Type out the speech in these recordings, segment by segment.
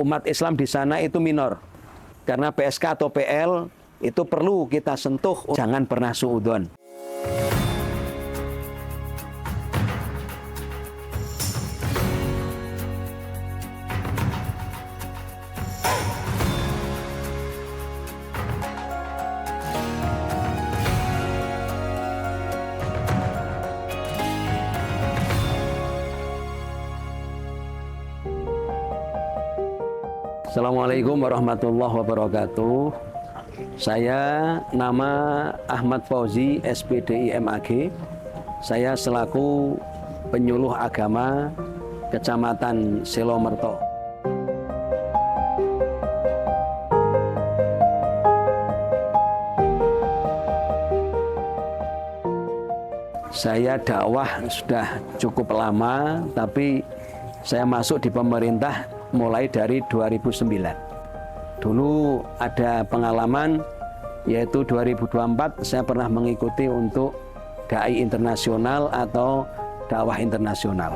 umat Islam di sana itu minor. Karena PSK atau PL itu perlu kita sentuh, jangan pernah suudzon. Assalamualaikum warahmatullahi wabarakatuh. Saya nama Ahmad Fauzi, SPDI MAG. Saya selaku penyuluh agama Kecamatan Selomerto. Saya dakwah sudah cukup lama, tapi saya masuk di pemerintah mulai dari 2009. Dulu ada pengalaman, yaitu 2024 saya pernah mengikuti untuk Dai Internasional atau dakwah internasional.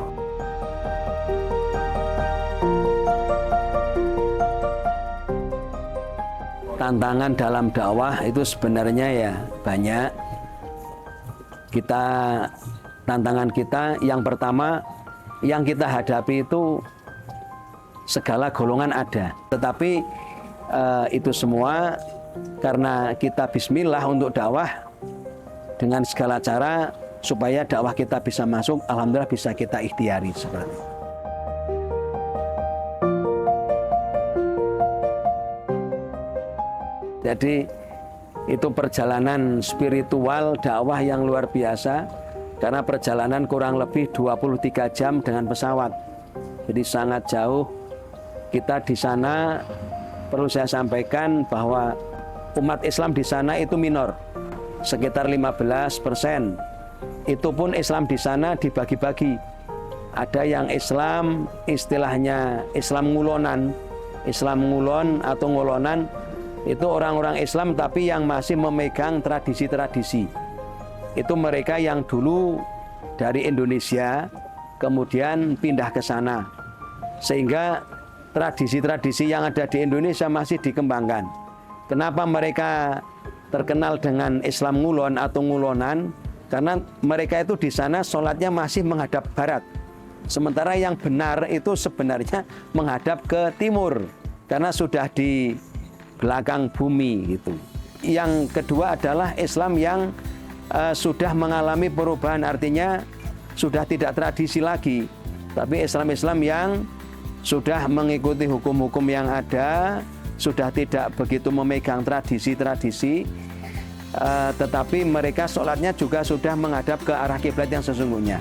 Tantangan dalam dakwah itu sebenarnya ya banyak. Tantangan kita yang pertama yang kita hadapi itu segala golongan ada, tetapi itu semua karena kita bismillah untuk dakwah dengan segala cara supaya dakwah kita bisa masuk, alhamdulillah bisa kita ikhtiari seperti itu. Jadi itu perjalanan spiritual dakwah yang luar biasa, karena perjalanan kurang lebih 23 jam dengan pesawat, jadi sangat jauh. Kita di sana, perlu saya sampaikan bahwa umat Islam di sana itu minor, sekitar 15%. Itu pun Islam di sana dibagi-bagi. Ada yang Islam, istilahnya Islam ngulonan. Islam ngulon atau ngolonan, itu orang-orang Islam tapi yang masih memegang tradisi-tradisi. Itu mereka yang dulu dari Indonesia, kemudian pindah ke sana. Sehingga tradisi-tradisi yang ada di Indonesia masih dikembangkan. Kenapa mereka terkenal dengan Islam ngulon atau ngulonan? Karena mereka itu di sana sholatnya masih menghadap barat. Sementara yang benar itu sebenarnya menghadap ke timur, karena sudah di belakang bumi gitu. Yang kedua adalah Islam yang sudah mengalami perubahan, artinya sudah tidak tradisi lagi, tapi Islam-Islam yang sudah mengikuti hukum-hukum yang ada, sudah tidak begitu memegang tradisi-tradisi, tetapi mereka sholatnya juga sudah menghadap ke arah kiblat yang sesungguhnya.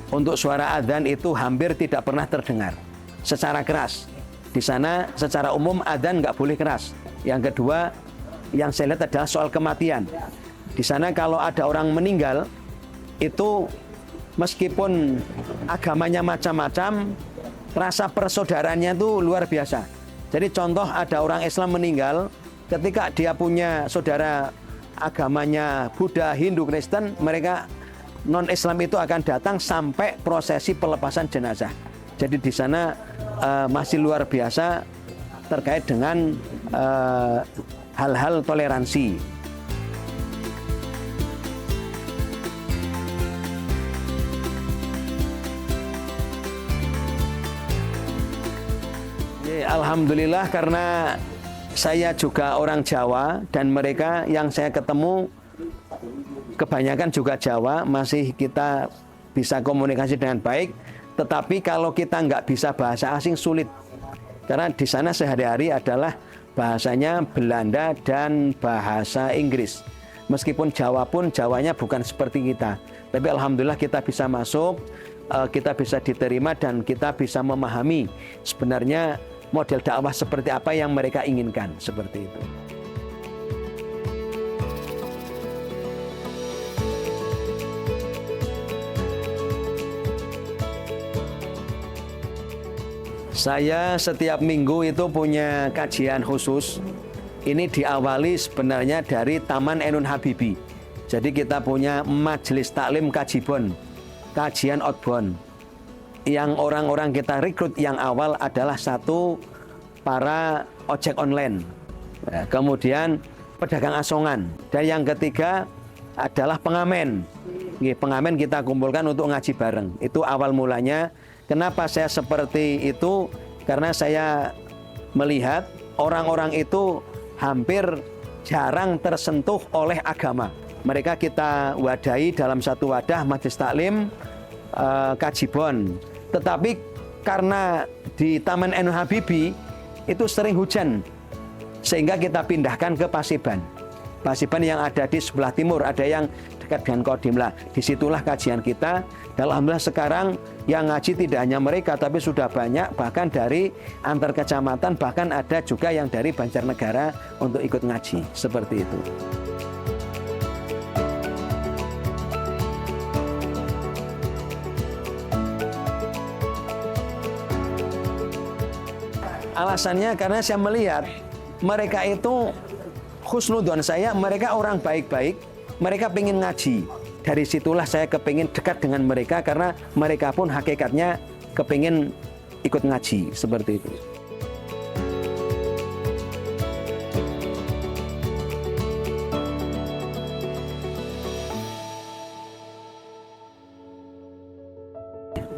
Untuk suara adzan itu hampir tidak pernah terdengar secara keras. Di sana secara umum adzan nggak boleh keras. Yang kedua, yang saya lihat adalah soal kematian. Di sana kalau ada orang meninggal, itu meskipun agamanya macam-macam, rasa persaudaranya itu luar biasa. Jadi contoh ada orang Islam meninggal, ketika dia punya saudara agamanya Buddha, Hindu, Kristen, mereka non-Islam itu akan datang sampai prosesi pelepasan jenazah. Jadi di sana masih luar biasa terkait dengan hal-hal toleransi. Alhamdulillah, karena saya juga orang Jawa dan mereka yang saya ketemu kebanyakan juga Jawa, masih kita bisa komunikasi dengan baik. Tetapi kalau kita nggak bisa bahasa asing sulit, karena di sana sehari-hari adalah bahasanya Belanda dan bahasa Inggris. Meskipun Jawa pun Jawanya bukan seperti kita, tapi alhamdulillah kita bisa masuk, kita bisa diterima dan kita bisa memahami sebenarnya model dakwah seperti apa yang mereka inginkan, seperti itu. Saya setiap minggu itu punya kajian khusus. Ini diawali sebenarnya dari Taman Ainun Habibie. Jadi kita punya majelis taklim kajibon, kajian outbound. Yang orang-orang kita rekrut yang awal adalah satu, para ojek online. Kemudian pedagang asongan. Dan yang ketiga adalah pengamen. Pengamen kita kumpulkan untuk ngaji bareng. Itu awal mulanya. Kenapa saya seperti itu? Karena saya melihat orang-orang itu hampir jarang tersentuh oleh agama. Mereka kita wadahi dalam satu wadah majelis taklim kajibon. Tetapi karena di Taman Ainul Habibie itu sering hujan, sehingga kita pindahkan ke Pasiban. Pasiban yang ada di sebelah timur, ada yang dekat dengan Kodim lah. Disitulah kajian kita. Dan alhamdulillah sekarang yang ngaji tidak hanya mereka, tapi sudah banyak, bahkan dari antar kecamatan, bahkan ada juga yang dari Banjarnegara untuk ikut ngaji, seperti itu. Alasannya karena saya melihat mereka itu husnudon saya, mereka orang baik-baik, mereka pengen ngaji. Dari situlah saya kepingin dekat dengan mereka karena mereka pun hakikatnya kepingin ikut ngaji, seperti itu.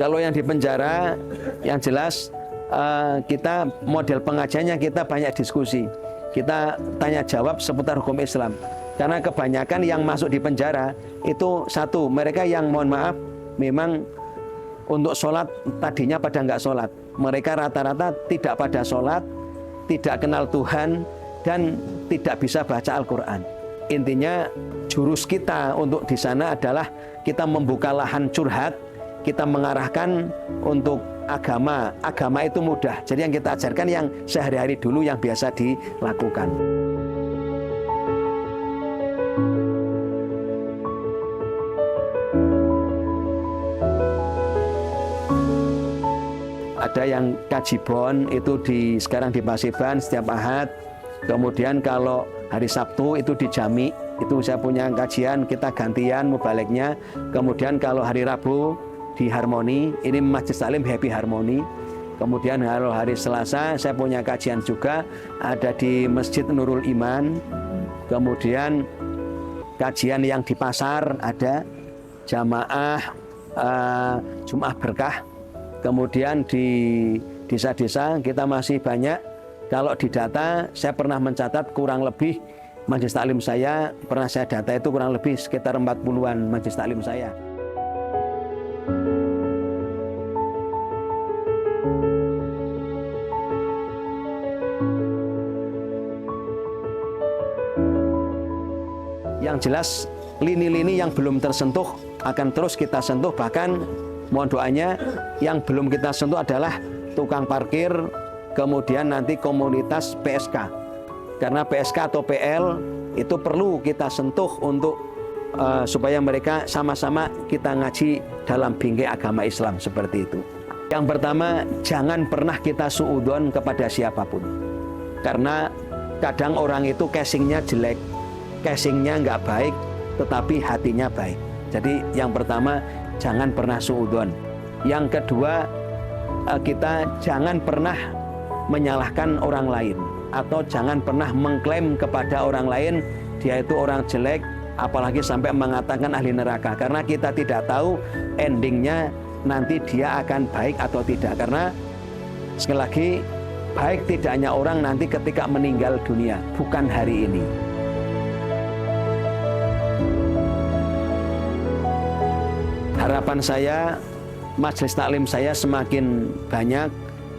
Kalau yang di penjara, yang jelas kita model pengajiannya kita banyak diskusi, kita tanya jawab seputar hukum Islam. Karena kebanyakan yang masuk di penjara itu satu, mereka yang mohon maaf memang untuk sholat tadinya pada nggak sholat. Mereka rata-rata tidak pada sholat, tidak kenal Tuhan, dan tidak bisa baca Al-Quran. Intinya jurus kita untuk di sana adalah kita membuka lahan curhat, kita mengarahkan untuk agama. Agama itu mudah. Jadi yang kita ajarkan yang sehari-hari dulu yang biasa dilakukan. Ada yang kajibon itu sekarang di Pasiban setiap Ahad. Kemudian kalau hari Sabtu itu di Jami, itu saya punya kajian, kita gantian mubaliknya. Kemudian kalau hari Rabu di Harmoni, ini Majelis Taklim Happy Harmoni. Kemudian kalau hari Selasa saya punya kajian juga, ada di Masjid Nurul Iman. Kemudian kajian yang di pasar ada jamaah Jum'ah Berkah. Kemudian di desa-desa kita masih banyak. Kalau di data saya pernah mencatat kurang lebih majelis taklim saya, pernah saya data itu kurang lebih sekitar 40-an majelis taklim saya. Yang jelas lini-lini yang belum tersentuh akan terus kita sentuh, bahkan mohon doanya yang belum kita sentuh adalah tukang parkir, kemudian nanti komunitas PSK. Karena PSK atau PL itu perlu kita sentuh untuk supaya mereka sama-sama kita ngaji dalam bingkai agama Islam, seperti itu. Yang pertama, jangan pernah kita suudzon kepada siapapun. Karena kadang orang itu casingnya jelek, casingnya nggak baik, tetapi hatinya baik. Jadi yang pertama, jangan pernah suudzon. Yang kedua, kita jangan pernah menyalahkan orang lain, atau jangan pernah mengklaim kepada orang lain dia itu orang jelek, apalagi sampai mengatakan ahli neraka. Karena kita tidak tahu endingnya nanti dia akan baik atau tidak. Karena sekali lagi, baik tidak hanya orang nanti ketika meninggal dunia, bukan hari ini. Harapan saya, majelis taklim saya semakin banyak,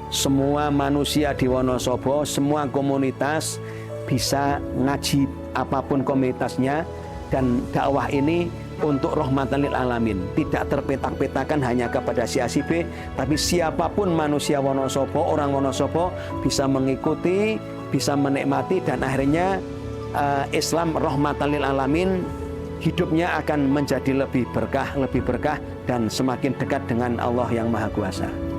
semua manusia di Wonosobo, semua komunitas bisa ngaji apapun komunitasnya, dan dakwah ini untuk rahmatan lil alamin, tidak terpetak-petakan hanya kepada si A si B, tapi siapapun manusia Wonosobo, orang Wonosobo bisa mengikuti, bisa menikmati, dan akhirnya Islam rahmatan lil alamin, hidupnya akan menjadi lebih berkah, dan semakin dekat dengan Allah yang Maha Kuasa.